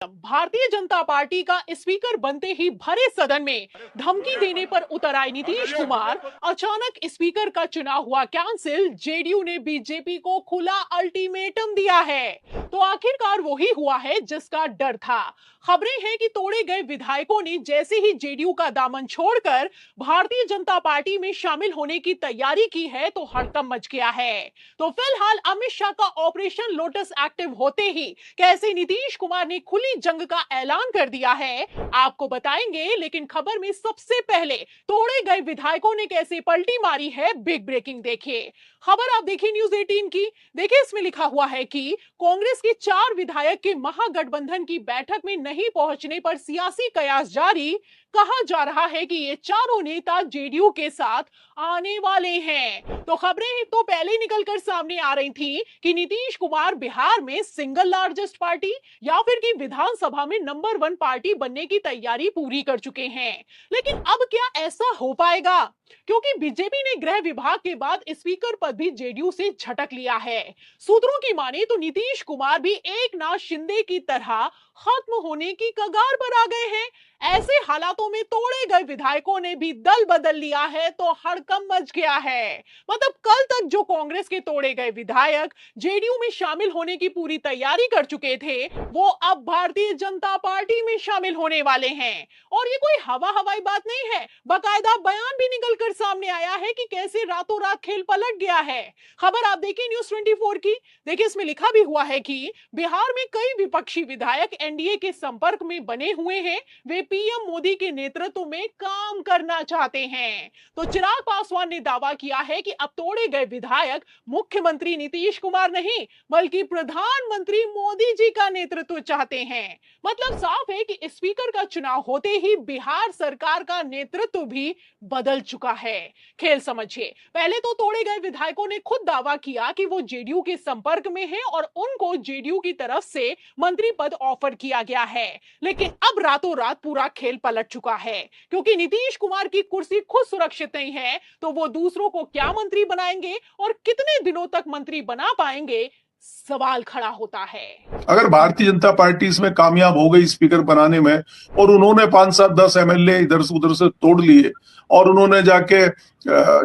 Bharatiya Janata party का speaker बनते ही भरे सदन में धमकी देने पर उतर आए नीतीश कुमार। अचानक स्पीकर का चुनाव हुआ कैंसिल। जेडीयू ने बीजेपी को खुला अल्टीमेटम दिया है। तो आखिरकार वही हुआ है जिसका डर था। खबरें हैं कि तोड़े गए विधायकों ने जैसे ही जेडीयू का दामन छोड़कर भारतीय जनता पार्टी में शामिल होने की तैयारी की है तो हड़कंप मच गया है। तो फिलहाल अमित शाह का ऑपरेशन लोटस एक्टिव होते ही कैसे नीतीश कुमार ने खुली जंग का ऐलान कर दिया है आपको बताएंगे। लेकिन खबर में सबसे पहले तोड़े गए विधायकों ने कैसे पलटी मारी है, बिग ब्रेकिंग देखिए। खबर आप देखिए न्यूज 18 की। देखिए इसमें लिखा हुआ है कि कांग्रेस के 4 विधायक के महागठबंधन की बैठक में नहीं पहुंचने पर सियासी कयास जारी। कहा जा रहा है कि ये चारों नेता जेडीयू के साथ आने वाले हैं। तो खबरें तो पहले निकलकर सामने आ रही थी कि नीतीश कुमार बिहार में सिंगल लार्जेस्ट पार्टी या फिर कि विधानसभा में नंबर 1 पार्टी बनने की तैयारी पूरी कर चुके हैं। लेकिन अब क्या ऐसा हो पाएगा? क्योंकि बीजेपी ने गृह विभाग के बाद स्पीकर पद भी जेडीयू से झटक लिया है। सूत्रों की माने तो नीतीश कुमार भी एकनाथ शिंदे की तरह खत्म होने की कगार पर आ गए हैं। ऐसे हालातों में तोड़े गए विधायकों ने भी दल बदल लिया है तो हड़कंप मच गया है। मतलब कल तक जो कांग्रेस के तोड़े गए विधायक जेडीयू में शामिल होने की पूरी तैयारी कर चुके थे, वो अब भारतीय जनता पार्टी में शामिल होने वाले हैं। और ये कोई हवाई बात नहीं है, बाकायदा बयान भी निकलकर सामने आया है कि कैसे रातों रात खेल पलट गया है। खबर आप देखिए न्यूज 24 की। देखिए इसमें लिखा भी हुआ है कि बिहार में कई विपक्षी विधायक एनडीए के संपर्क में बने हुए हैं। वे पीएम मोदी के नेतृत्व में काम करना चाहते हैं। तो चिराग पासवान ने दावा किया है कि अब तोड़े गए विधायक मुख्यमंत्री नीतीश कुमार नहीं बल्कि प्रधानमंत्री मोदी जी का नेतृत्व चाहते हैं। मतलब साफ है कि स्पीकर का चुनाव होते ही बिहार सरकार का नेतृत्व भी बदल चुका है। खेल समझिए, पहले तो तोड़े गए विधायकों ने खुद दावा किया कि वो जेडीयू के संपर्क में हैं और उनको जेडीयू की तरफ से मंत्री पद ऑफर किया गया है। लेकिन अब रातों रात पूरा खेल पलट चुका है, क्योंकि नीतीश कुमार की कुर्सी खुद सुरक्षित नहीं है तो वो दूसरों को क्या मंत्री बनाएंगे और कितने दिनों तक मंत्री बना पाएंगे, सवाल खड़ा होता है। अगर भारतीय जनता पार्टी इसमें कामयाब हो गई स्पीकर बनाने में और उन्होंने 5-7-10 एमएलए इधर से उधर से तोड़ लिए और उन्होंने जाके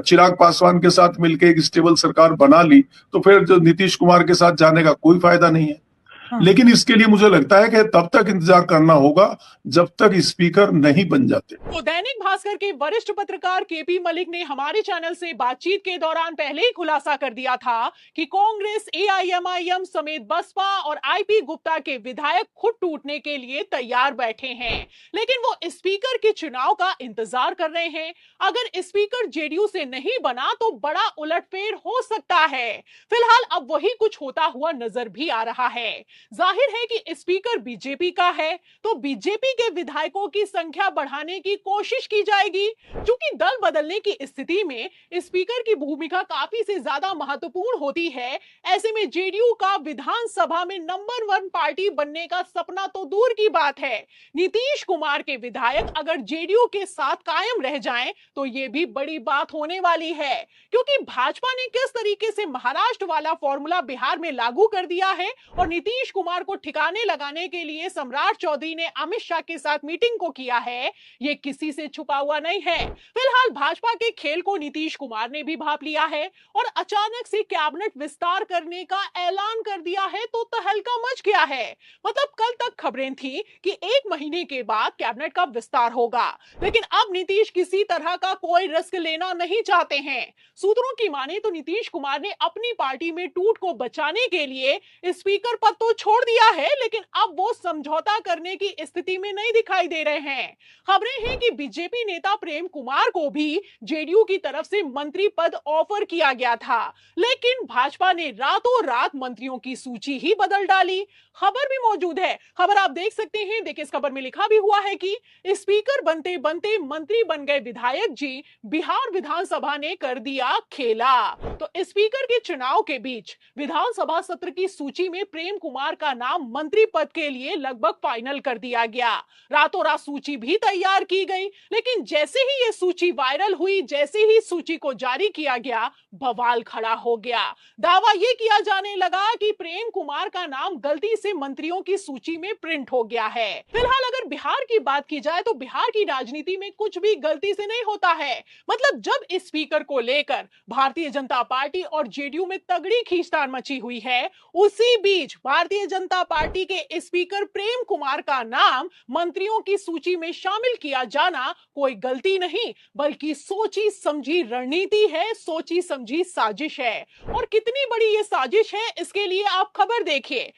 चिराग पासवान के साथ मिलकर एक स्टेबल सरकार बना ली, तो फिर जो नीतीश कुमार के साथ जाने का कोई फायदा नहीं है। लेकिन इसके लिए मुझे लगता है कि तब तक इंतजार करना होगा जब तक स्पीकर नहीं बन जाते। तो दैनिक भास्कर के वरिष्ठ पत्रकार केपी मलिक ने हमारे चैनल से बातचीत के दौरान पहले ही खुलासा कर दिया था कि कांग्रेस, एआईएमआईएम समेत बसपा और आईपी गुप्ता के विधायक खुद टूटने के लिए तैयार बैठे हैं। लेकिन वो स्पीकर के चुनाव का इंतजार कर रहे हैं। अगर स्पीकर जेडीयू से नहीं बना तो बड़ा उलटफेर हो सकता है। फिलहाल अब वही कुछ होता हुआ नजर भी आ रहा है। जाहिर है कि स्पीकर बीजेपी का है तो बीजेपी के विधायकों की संख्या बढ़ाने की कोशिश की जाएगी। क्योंकि दल बदलने की स्थिति में स्पीकर की भूमिका काफी से ज्यादा महत्वपूर्ण होती है। ऐसे में जेडीयू का विधानसभा में नंबर 1 पार्टी बनने का सपना तो दूर की बात है। नीतीश कुमार के विधायक अगर जेडीयू के साथ कायम रह जाएं तो ये भी बड़ी बात होने वाली है। क्योंकि भाजपा ने किस तरीके से महाराष्ट्र वाला फॉर्मूला बिहार में लागू कर दिया है और नीतीश कुमार को ठिकाने लगाने के लिए सम्राट चौधरी ने अमित शाह के साथ मीटिंग को किया है, ये किसी से छुपा हुआ नहीं है। फिलहाल भाजपा के खेल को नीतीश कुमार ने भी भांप लिया है और अचानक से कैबिनेट विस्तार करने का ऐलान कर दिया है तो तहलका मच गया है। मतलब कल तक खबरें थी कि 1 महीने के बाद कैबिनेट का विस्तार होगा, लेकिन अब नीतीश किसी तरह का कोई रिस्क लेना नहीं चाहते हैं। सूत्रों की माने तो नीतीश कुमार ने अपनी पार्टी में टूट को बचाने के लिए स्पीकर पद तो छोड़ दिया है, लेकिन अब वो समझौता करने की स्थिति में नहीं दिखाई दे रहे हैं। खबरें हैं कि बीजेपी नेता प्रेम कुमार को भी जेडीयू की तरफ से मंत्री पद ऑफर किया गया था, लेकिन भाजपा ने रातों रात मंत्रियों की सूची ही बदल डाली। खबर भी मौजूद है, खबर आप देख सकते हैं। देखिए इस खबर में लिखा भी हुआ है कि स्पीकर बनते बनते मंत्री बन गए विधायक जी, बिहार विधानसभा ने कर दिया खेला। तो स्पीकर के चुनाव के बीच विधानसभा सत्र की सूची में प्रेम कुमार कुमार का नाम मंत्री पद के लिए लगभग फाइनल कर दिया गया। रातों रात सूची भी तैयार की गई, लेकिन जैसे ही ये सूची वायरल हुई, जैसे ही सूची को जारी किया गया, बवाल खड़ा हो गया। दावा ये किया जाने लगा कि प्रेम कुमार का नाम गलती से मंत्रियों की सूची में प्रिंट हो गया है। फिलहाल अगर बिहार की बात की जाए तो बिहार की राजनीति में कुछ भी गलती से नहीं होता है। मतलब जब इस स्पीकर को लेकर भारतीय जनता पार्टी और जेडीयू में तगड़ी खींचतान मची हुई है, उसी बीच भारतीय जनता पार्टी के स्पीकर प्रेम कुमार का नाम मंत्रियों की सूची में शामिल किया जाना कोई गलती नहीं, बल्कि सोची समझी रणनीति है, सोची समझी साजिश है। और कितनी बड़ी ये साजिश है, इसके लिए आप खबर देखिए।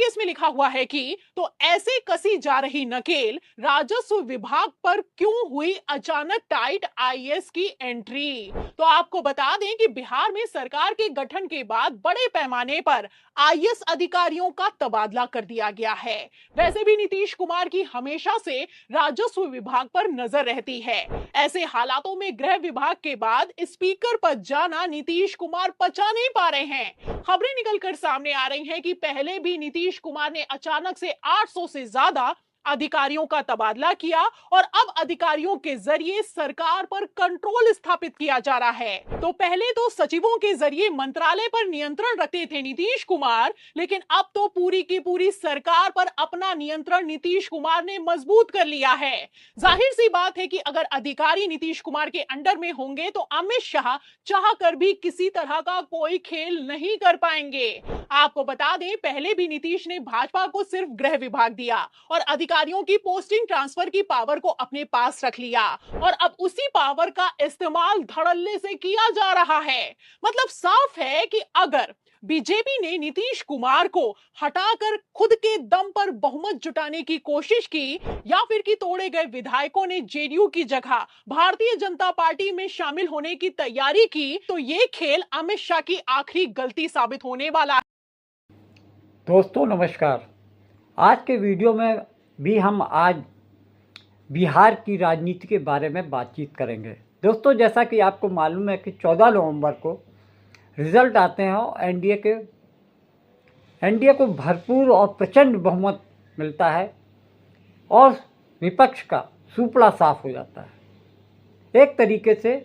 इसमें लिखा हुआ है कि तो ऐसे कसी जा रही नकेल, राजस्व विभाग पर क्यों हुई अचानक टाइट आईएएस की एंट्री। तो आपको बता दें कि बिहार में सरकार के गठन के बाद बड़े पैमाने पर आईएएस अधिकारियों का तबादला कर दिया गया है। वैसे भी नीतीश कुमार की हमेशा से राजस्व विभाग पर नजर रहती है। ऐसे हालातों में गृह विभाग के बाद स्पीकर पद जाना नीतीश कुमार पचा नहीं पा रहे हैं। खबरें निकलकर सामने आ रही हैं कि पहले भी नीतीश कुमार ने अचानक से 800 से ज्यादा अधिकारियों का तबादला किया और अब अधिकारियों के जरिए सरकार पर कंट्रोल स्थापित किया जा रहा है। तो पहले तो सचिवों के जरिए मंत्रालय पर नियंत्रण रखते थे नीतीश कुमार, लेकिन अब तो पूरी की पूरी सरकार पर अपना नियंत्रण नीतीश कुमार ने मजबूत कर लिया है। जाहिर सी बात है कि अगर अधिकारी नीतीश कुमार के अंडर में होंगे तो अमित शाह चाह कर भी किसी तरह का कोई खेल नहीं कर पाएंगे। आपको बता दें, पहले भी नीतीश ने भाजपा को सिर्फ गृह विभाग दिया और अधिकारियों की पोस्टिंग ट्रांसफर की पावर को अपने पास रख लिया, और अब उसी पावर का इस्तेमाल धड़ल्ले से किया जा रहा है। मतलब साफ है कि अगर बीजेपी ने नीतीश कुमार को हटाकर खुद के दम पर बहुमत जुटाने की कोशिश की, या फिर कि तोड़े गए विधायकों ने जेडीयू की जगह भारतीय जनता पार्टी में शामिल होने की तैयारी की, तो ये खेल अमित शाह की आखिरी गलती साबित होने वाला है। दोस्तों नमस्कार। आज के वीडियो में भी हम आज बिहार की राजनीति के बारे में बातचीत करेंगे। दोस्तों, जैसा कि आपको मालूम है कि 14 नवंबर को रिजल्ट आते हैं और एनडीए को भरपूर और प्रचंड बहुमत मिलता है और विपक्ष का सुपड़ा साफ हो जाता है। एक तरीके से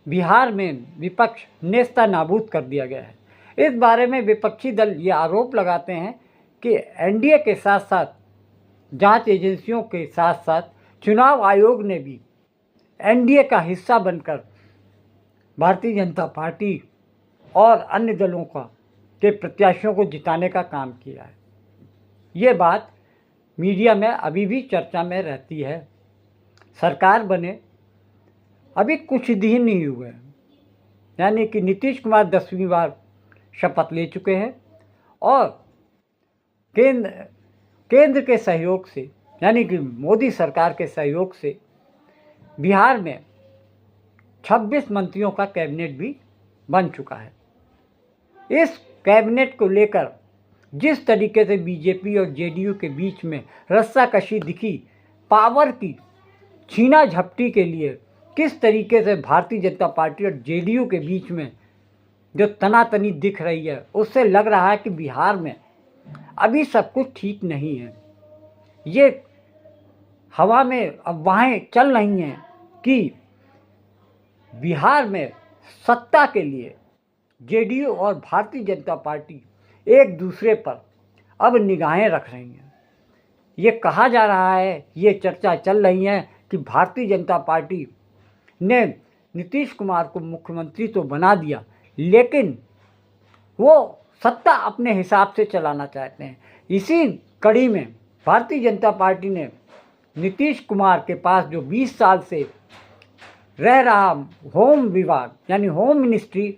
बिहार में विपक्ष नेस्ता नाबूद कर दिया गया है। इस बारे में विपक्षी दल ये आरोप लगाते हैं कि एनडीए के साथ साथ जांच एजेंसियों के साथ साथ चुनाव आयोग ने भी एनडीए का हिस्सा बनकर भारतीय जनता पार्टी और अन्य दलों के प्रत्याशियों को जिताने का काम किया है। ये बात मीडिया में अभी भी चर्चा में रहती है। सरकार बने अभी कुछ दिन नहीं हुए हैं, यानी कि नीतीश कुमार 10वीं बार शपथ ले चुके हैं और केंद्र के सहयोग से, यानी कि मोदी सरकार के सहयोग से बिहार में 26 मंत्रियों का कैबिनेट भी बन चुका है। इस कैबिनेट को लेकर जिस तरीके से बीजेपी और जेडीयू के बीच में रस्साकशी दिखी, पावर की छीना झपटी के लिए किस तरीके से भारतीय जनता पार्टी और जेडीयू के बीच में जो तनातनी दिख रही है, उससे लग रहा है कि बिहार में अभी सब कुछ ठीक नहीं है। ये हवा में अफवाहें चल रही हैं कि बिहार में सत्ता के लिए जेडीयू और भारतीय जनता पार्टी एक दूसरे पर अब निगाहें रख रही हैं। ये कहा जा रहा है, ये चर्चा चल रही है कि भारतीय जनता पार्टी ने नीतीश कुमार को मुख्यमंत्री तो बना दिया, लेकिन वो सत्ता अपने हिसाब से चलाना चाहते हैं। इसी कड़ी में भारतीय जनता पार्टी ने नीतीश कुमार के पास जो 20 साल से रह रहा होम विभाग यानी होम मिनिस्ट्री,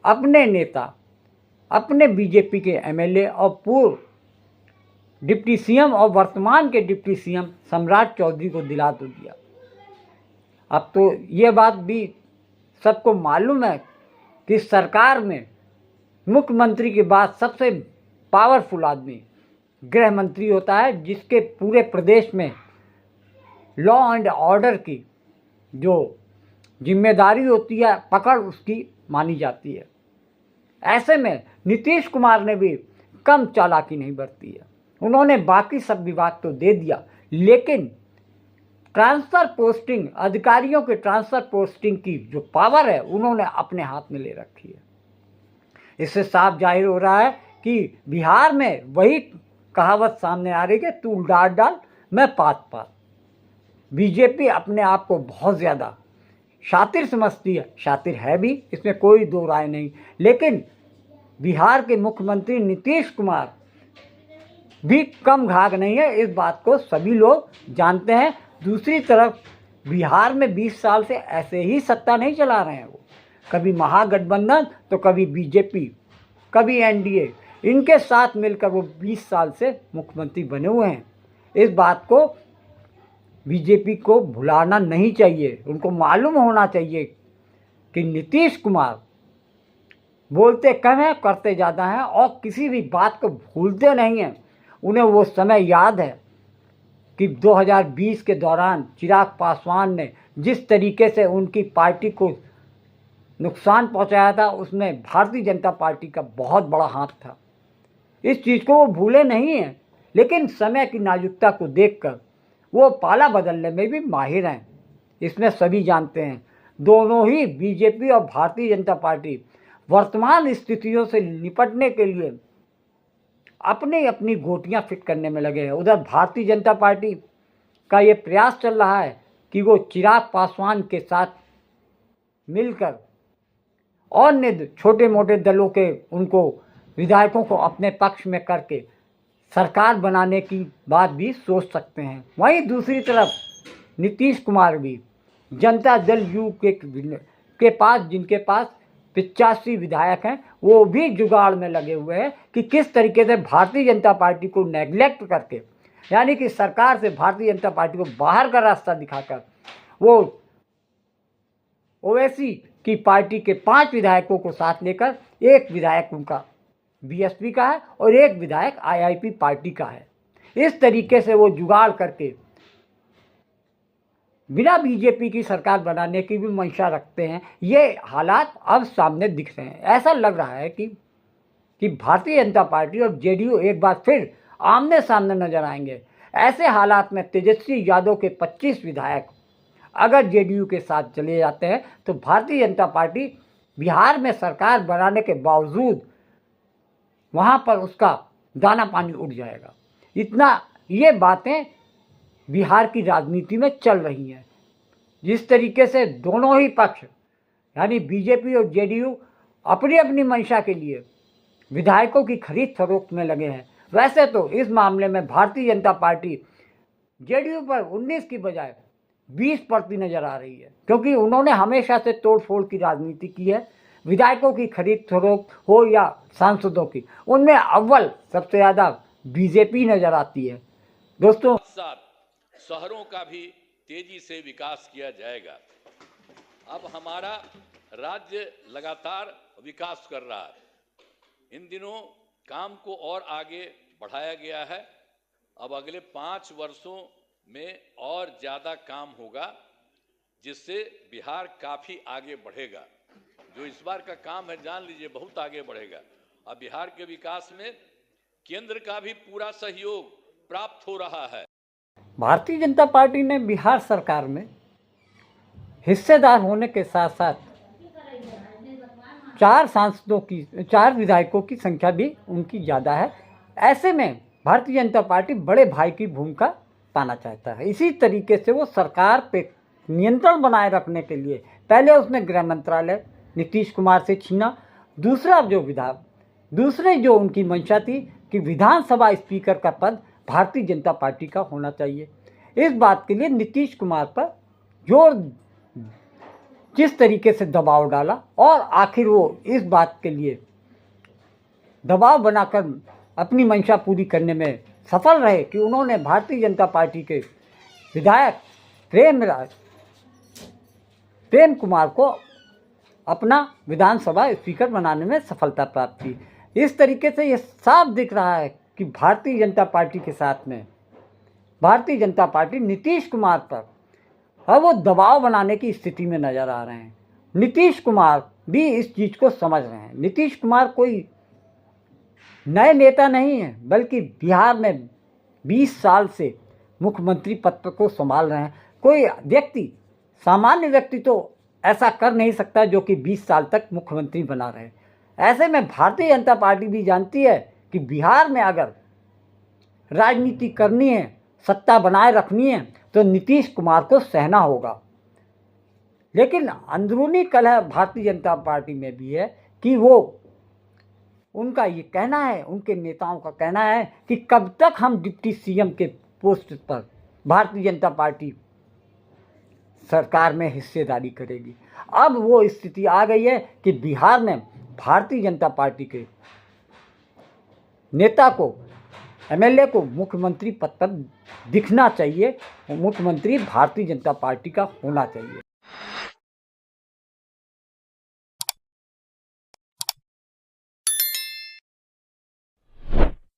अपने नेता, अपने बीजेपी के एमएलए और पूर्व डिप्टी सीएम और वर्तमान के डिप्टी सीएम सम्राट चौधरी को दिला तो दिया। अब तो ये बात भी सबको मालूम है कि सरकार में मुख्यमंत्री के बाद सबसे पावरफुल आदमी गृह मंत्री होता है, जिसके पूरे प्रदेश में लॉ एंड ऑर्डर की जो जिम्मेदारी होती है, पकड़ उसकी मानी जाती है। ऐसे में नीतीश कुमार ने भी कम चालाकी नहीं बरती है। उन्होंने बाकी सब विभाग तो दे दिया, लेकिन ट्रांसफ़र पोस्टिंग, अधिकारियों के ट्रांसफ़र पोस्टिंग की जो पावर है उन्होंने अपने हाथ में ले रखी है। इससे साफ जाहिर हो रहा है कि बिहार में वही कहावत सामने आ रही है, तू डाल डाल मैं पात पात। बीजेपी अपने आप को बहुत ज़्यादा शातिर समझती है, शातिर है भी, इसमें कोई दो राय नहीं, लेकिन बिहार के मुख्यमंत्री नीतीश कुमार भी कम घाघ नहीं है, इस बात को सभी लोग जानते हैं। दूसरी तरफ बिहार में 20 साल से ऐसे ही सत्ता नहीं चला रहे हैं वो, कभी महागठबंधन तो कभी बीजेपी, कभी एनडीए, इनके साथ मिलकर वो 20 साल से मुख्यमंत्री बने हुए हैं। इस बात को बीजेपी को भुलाना नहीं चाहिए। उनको मालूम होना चाहिए कि नीतीश कुमार बोलते कम हैं, करते ज़्यादा हैं और किसी भी बात को भूलते नहीं हैं। उन्हें वो समय याद है कि 2020 के दौरान चिराग पासवान ने जिस तरीके से उनकी पार्टी को नुकसान पहुंचाया था, उसमें भारतीय जनता पार्टी का बहुत बड़ा हाथ था। इस चीज़ को वो भूले नहीं हैं, लेकिन समय की नाजुकता को देखकर वो पाला बदलने में भी माहिर हैं, इसमें सभी जानते हैं। दोनों ही बीजेपी और भारतीय जनता पार्टी वर्तमान स्थितियों से निपटने के लिए अपनी अपनी गोटियां फिट करने में लगे हैं। उधर भारतीय जनता पार्टी का ये प्रयास चल रहा है कि वो चिराग पासवान के साथ मिलकर अन्य छोटे मोटे दलों के उनको विधायकों को अपने पक्ष में करके सरकार बनाने की बात भी सोच सकते हैं। वहीं दूसरी तरफ नीतीश कुमार भी जनता दल यू के पास, जिनके पास 85 विधायक हैं, वो भी जुगाड़ में लगे हुए हैं कि किस तरीके से भारतीय जनता पार्टी को नेग्लेक्ट करके, यानी कि सरकार से भारतीय जनता पार्टी को बाहर का रास्ता दिखाकर वो ओवैसी की पार्टी के 5 विधायकों को साथ लेकर, एक विधायक उनका बीएसपी का है और एक विधायक आईआईपी पार्टी का है, इस तरीके से वो जुगाड़ करके बिना बीजेपी की सरकार बनाने की भी मंशा रखते हैं। ये हालात अब सामने दिख रहे हैं। ऐसा लग रहा है कि भारतीय जनता पार्टी और जेडीयू एक बार फिर आमने सामने नजर आएंगे। ऐसे हालात में तेजस्वी यादव के 25 विधायक अगर जेडीयू के साथ चले जाते हैं तो भारतीय जनता पार्टी बिहार में सरकार बनाने के बावजूद वहाँ पर उसका दाना पानी उड़ जाएगा। इतना ये बातें बिहार की राजनीति में चल रही हैं। जिस तरीके से दोनों ही पक्ष यानी बीजेपी और जेडीयू अपनी अपनी मंशा के लिए विधायकों की खरीद फरोख्त में लगे हैं, वैसे तो इस मामले में भारतीय जनता पार्टी जेडीयू पर 19 की बजाय 20 पड़ती नजर आ रही है, क्योंकि उन्होंने हमेशा से तोड़फोड़ की राजनीति की है। विधायकों की खरीद फरोख्त हो या सांसदों की, उनमें अव्वल सबसे ज़्यादा बीजेपी नजर आती है। दोस्तों, शहरों का भी तेजी से विकास किया जाएगा। अब हमारा राज्य लगातार विकास कर रहा है। इन दिनों काम को और आगे बढ़ाया गया है। अब अगले 5 वर्षों में और ज्यादा काम होगा, जिससे बिहार काफी आगे बढ़ेगा। जो इस बार का काम है, जान लीजिए, बहुत आगे बढ़ेगा। अब बिहार के विकास में केंद्र का भी पूरा सहयोग प्राप्त हो रहा है। भारतीय जनता पार्टी ने बिहार सरकार में हिस्सेदार होने के साथ साथ 4 विधायकों की संख्या भी उनकी ज़्यादा है। ऐसे में भारतीय जनता पार्टी बड़े भाई की भूमिका पाना चाहता है। इसी तरीके से वो सरकार पे नियंत्रण बनाए रखने के लिए पहले उसने गृह मंत्रालय नीतीश कुमार से छीना। दूसरे जो उनकी मंशा थी कि विधानसभा स्पीकर का पद भारतीय जनता पार्टी का होना चाहिए। इस बात के लिए नीतीश कुमार पर जिस तरीके से दबाव डाला और आखिर वो इस बात के लिए दबाव बनाकर अपनी मंशा पूरी करने में सफल रहे कि उन्होंने भारतीय जनता पार्टी के विधायक प्रेम कुमार को अपना विधानसभा स्पीकर बनाने में सफलता प्राप्त की। इस तरीके से ये साफ दिख रहा है कि भारतीय जनता पार्टी के साथ में भारतीय जनता पार्टी नीतीश कुमार पर अब वो दबाव बनाने की स्थिति में नज़र आ रहे हैं। नीतीश कुमार भी इस चीज़ को समझ रहे हैं। नीतीश कुमार कोई नए नेता नहीं हैं, बल्कि बिहार में 20 साल से मुख्यमंत्री पद को संभाल रहे हैं। कोई व्यक्ति, सामान्य व्यक्ति तो ऐसा कर नहीं सकता जो कि 20 साल तक मुख्यमंत्री बना रहे। ऐसे में भारतीय जनता पार्टी भी जानती है कि बिहार में अगर राजनीति करनी है, सत्ता बनाए रखनी है, तो नीतीश कुमार को सहना होगा। लेकिन अंदरूनी कलह भारतीय जनता पार्टी में भी है कि वो, उनका ये कहना है, उनके नेताओं का कहना है कि कब तक हम डिप्टी सीएम के पोस्ट पर भारतीय जनता पार्टी सरकार में हिस्सेदारी करेगी। अब वो स्थिति आ गई है कि बिहार में भारतीय जनता पार्टी के नेता को, एमएलए को मुख्यमंत्री पद पर दिखना चाहिए, मुख्यमंत्री भारतीय जनता पार्टी का होना चाहिए।